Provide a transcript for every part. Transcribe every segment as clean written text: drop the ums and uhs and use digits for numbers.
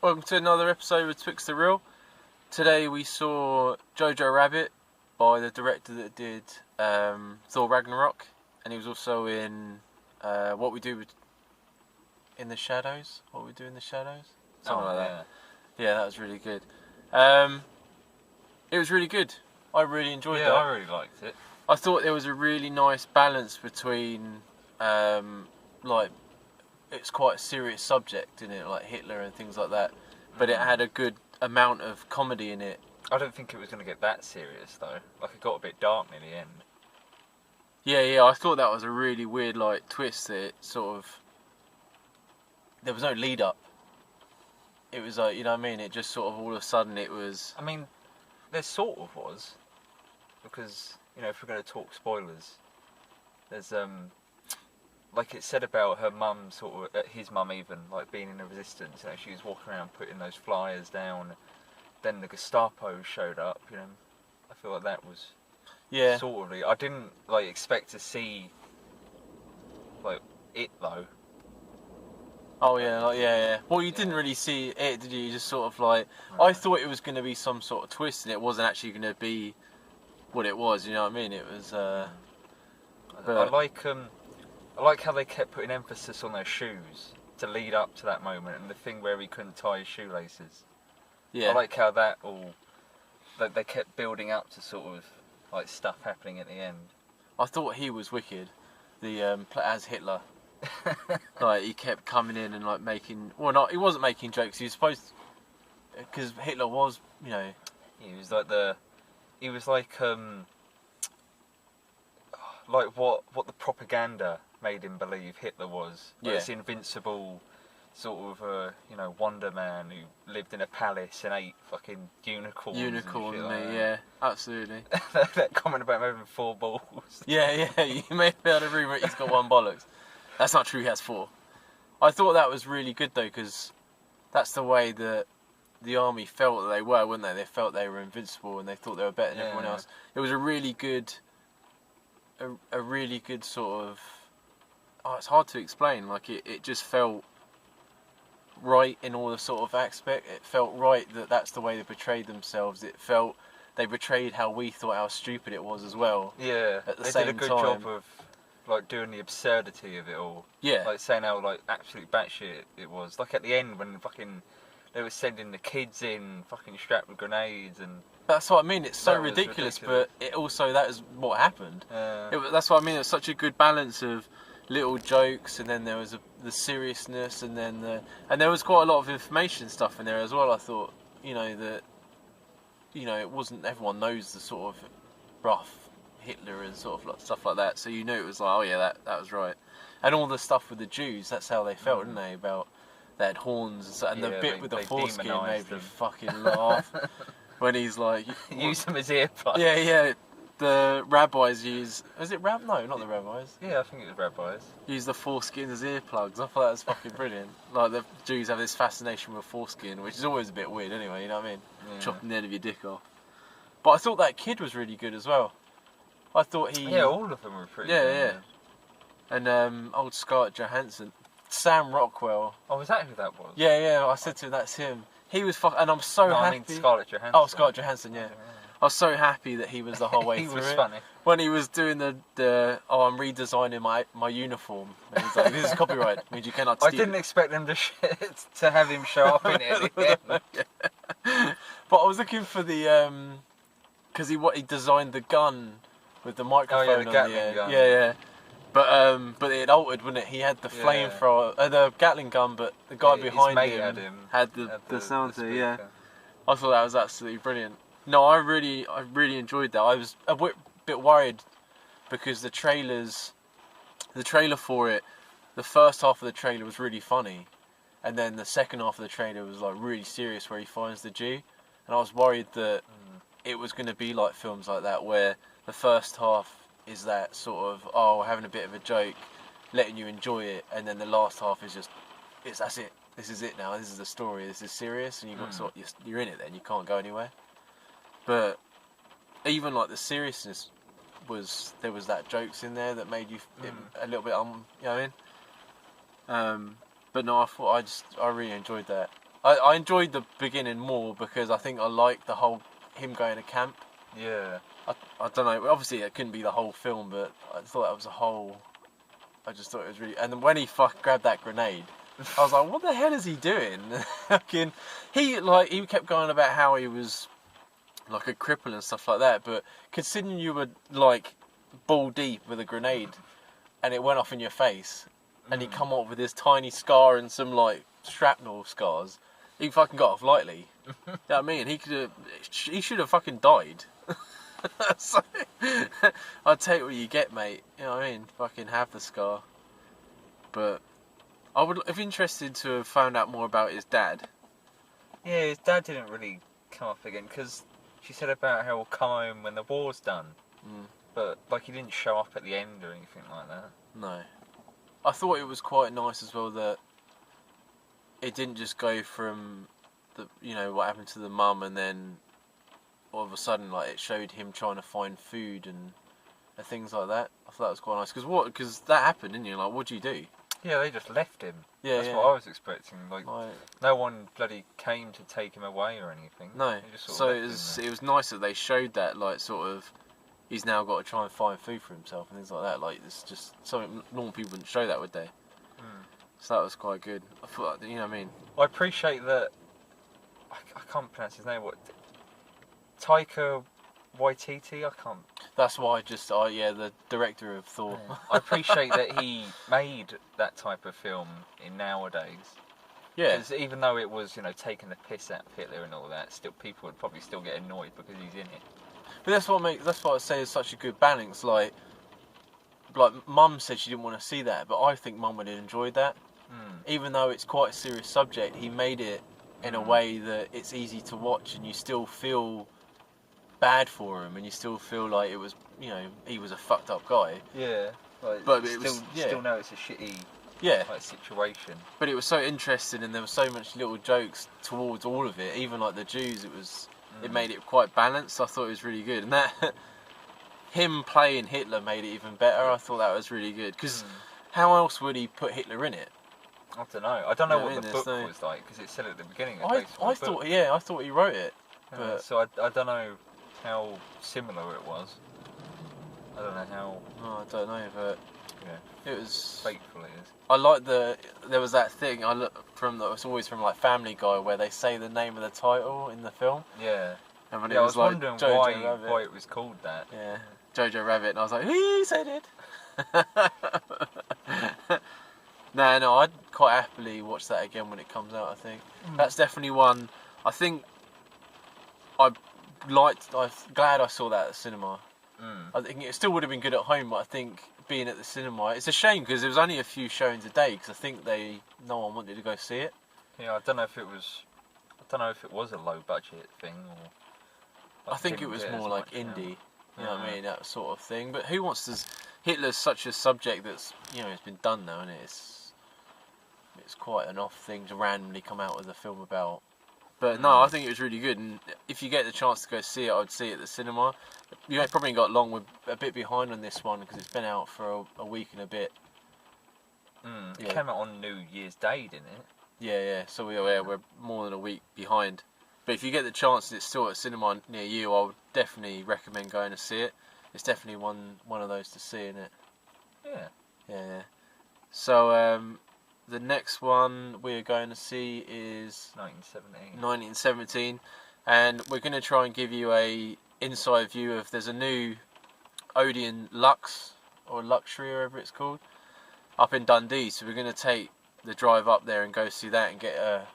Welcome to another episode of Twixt the Real. Today we saw Jojo Rabbit by the director that did Thor Ragnarok, and he was also in What We Do in the Shadows. What We Do in the Shadows? Something like that. Yeah, that was really good. It was really good. I really enjoyed that. Yeah, I really liked it. I thought there was a really nice balance between like, it's quite a serious subject in it, like Hitler and things like that, but it had a good amount of comedy in it. I don't think it was going to get that serious though. Like, it got a bit dark near the end. Yeah, I thought that was a really weird like twist that it sort of, there was no lead up. It was like, you know what I mean, it just sort of all of a sudden it was... I mean, there sort of was, because, you know, if we're going to talk spoilers, there's like it said about her mum, sort of, his mum even, like being in the resistance, you know, she was walking around putting those flyers down, then the Gestapo showed up, you know. I feel like that was sort of, I didn't like expect to see like it though. Oh yeah. Well, you didn't really see it, did you? You just sort of like, I thought it was going to be some sort of twist, and it wasn't actually going to be what it was. You know what I mean? It was. I like how they kept putting emphasis on their shoes to lead up to that moment, and the thing where he couldn't tie his shoelaces. Yeah. I like how that all, that they kept building up to sort of like stuff happening at the end. I thought he was wicked. The as Hitler. Like, he kept coming in and like making, well, not, he wasn't making jokes, he was supposed, because Hitler was, you know, He was like like what the propaganda made him believe Hitler was. Like this invincible sort of you know, Wonder Man who lived in a palace and ate fucking unicorns. Unicorn and me, shit like yeah, absolutely. that comment about him having 4 balls. Yeah, you may be able to rumour he's got 1 bollocks. That's not true, he has 4. I thought that was really good though, because that's the way that the army felt that they were, weren't they? They felt they were invincible and they thought they were better than everyone else. It was a really good sort of, it's hard to explain, like it just felt right in all the sort of aspect. It felt right that that's the way they portrayed themselves. It felt they portrayed how we thought how stupid it was as well. Yeah, at the they same did a good time. job of like doing the absurdity of it all. Yeah. Like saying how like absolute batshit it was. Like at the end when fucking they were sending the kids in fucking strapped with grenades and... That's what I mean, it's so That was ridiculous, ridiculous. but it also, that is what happened. Yeah. That's what I mean, it was such a good balance of little jokes, and then there was the seriousness, and then and there was quite a lot of information stuff in there as well. I thought, you know, that, you know, it wasn't, everyone knows the sort of rough Hitler and sort of stuff like that, so you knew it was like, oh yeah, that was right. And all the stuff with the Jews, that's how they felt, didn't they, about they had horns, and the bit with the foreskin made me fucking laugh. When he's like... Use them as earplugs. Yeah, the rabbis use... Is it No, not the rabbis. Yeah, I think it was rabbis. Use the foreskin as earplugs. I thought that was fucking brilliant. Like, the Jews have this fascination with foreskin, which is always a bit weird anyway, you know what I mean? Yeah. Chopping the end of your dick off. But I thought that kid was really good as well. I thought he... Yeah, all of them were pretty good. Yeah. And old Scarlett Johansson. Sam Rockwell. Oh, was that who that was? Yeah, I said to him, that's him. He was and I'm so happy. I mean Scarlett Johansson. Oh, Scarlett Johansson, yeah. I was so happy that he was the whole way through. He was funny. When he was doing I'm redesigning my uniform. And he's like, this is copyright, means you cannot steal. I didn't expect them to have him show up in it at the end. But I was looking for the because he designed the gun with the microphone the on Gatling the end. gun. Yeah. But it altered, wouldn't it? He had the flamethrower, the Gatling gun, but the guy behind him had the sounder. Yeah, I thought that was absolutely brilliant. No, I really enjoyed that. I was a bit worried because the trailer for it, the first half of the trailer was really funny, and then the second half of the trailer was like really serious, where he finds the Jew, and I was worried that it was going to be like films like that, where the first half is that sort of, having a bit of a joke, letting you enjoy it, and then the last half is just, that's it. This is it now. This is the story. This is serious, and you're in it. Then you can't go anywhere. But even like the seriousness there was that jokes in there that made you a little bit you know what I mean. But no, I really enjoyed that. I enjoyed the beginning more because I think I liked the whole him going to camp. Yeah. I don't know. Obviously, it couldn't be the whole film, but I thought that was a whole. I just thought it was really. And then when he grabbed that grenade, I was like, "What the hell is he doing?" Fucking, he kept going about how he was like a cripple and stuff like that. But considering you were like ball deep with a grenade, and it went off in your face, and he come up with this tiny scar and some like shrapnel scars, he fucking got off lightly. You know what I mean? He should have fucking died. So, I'll take what you get, mate. You know what I mean? Fucking have the scar. But I would have interested to have found out more about his dad. Yeah, his dad didn't really come up again because she said about how he'll come home when the war's done. But like he didn't show up at the end or anything like that. No. I thought it was quite nice as well that it didn't just go from what happened to the mum and then all of a sudden like it showed him trying to find food and things like that. I thought that was quite nice because that happened, didn't you? Like, what do you do? Yeah, they just left him. Yeah, that's what I was expecting. Like no one bloody came to take him away or anything. No. So it was nice that they showed that like sort of he's now got to try and find food for himself and things like that. Like it's just something normal people wouldn't show that, would they? So that was quite good. I thought, you know what I mean? I appreciate that. I can't pronounce his name. What? Taika Waititi? I can't. That's why the director of Thor. Yeah. I appreciate that he made that type of film in nowadays. Yeah. Because even though it was, taking the piss out of Hitler and all that, still people would probably still get annoyed because he's in it. But that's what I say is such a good balance. Like Mum said she didn't want to see that, but I think Mum would have enjoyed that. Even though it's quite a serious subject, he made it in a way that it's easy to watch and you still feel bad for him and you still feel like it was, he was a fucked up guy. Yeah. But still know it's a shitty situation. But it was so interesting and there were so much little jokes towards all of it. Even like the Jews, it made it quite balanced. I thought it was really good. And that him playing Hitler made it even better. I thought that was really good. Because how else would he put Hitler in it? I don't know. I don't know what the book was like because it said at the beginning. I thought he wrote it. But so I don't know how similar it was. I don't know how. Oh, I don't know, but it was faithful. It is. I like there was that thing I looked from. It's always from like Family Guy where they say the name of the title in the film. Yeah. And when I was like wondering why it was called that. Yeah. Jojo Rabbit, and I was like, he said it. No, I'd quite happily watch that again when it comes out. I think that's definitely one. I think I'm glad I saw that at the cinema. I think it still would have been good at home, but I think being at the cinema, it's a shame because there was only a few showings a day because I think no one wanted to go see it. Yeah, I don't know if it was a low budget thing or. I think it was more like indie. You know what I mean, that sort of thing. But who wants to? Hitler's such a subject that's it's been done now, and it's quite an off thing to randomly come out with a film about. But no, I think it was really good, and if you get the chance to go see it, I'd see it at the cinema. You probably got along with a bit behind on this one because it's been out for a week and a bit. It came out on New Year's Day, didn't it? Yeah. So we're more than a week behind. But if you get the chance and it's still at a cinema near you, I would definitely recommend going to see it. It's definitely one of those to see, isn't it? Yeah. So the next one we're going to see is 1917, and we're going to try and give you a inside view of. There's a new Odeon Lux or Luxury, or whatever it's called, up in Dundee. So we're going to take the drive up there and go see that and get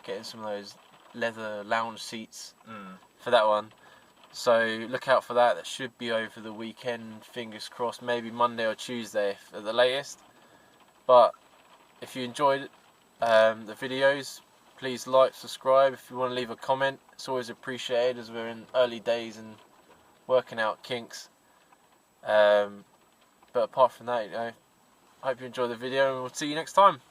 in some of those leather lounge seats for that one. So look out for that. That should be over the weekend, fingers crossed, maybe Monday or Tuesday at the latest. But if you enjoyed the videos, please like, subscribe. If you want to leave a comment, it's always appreciated as we're in early days and working out kinks. But apart from that, I hope you enjoy the video and we'll see you next time.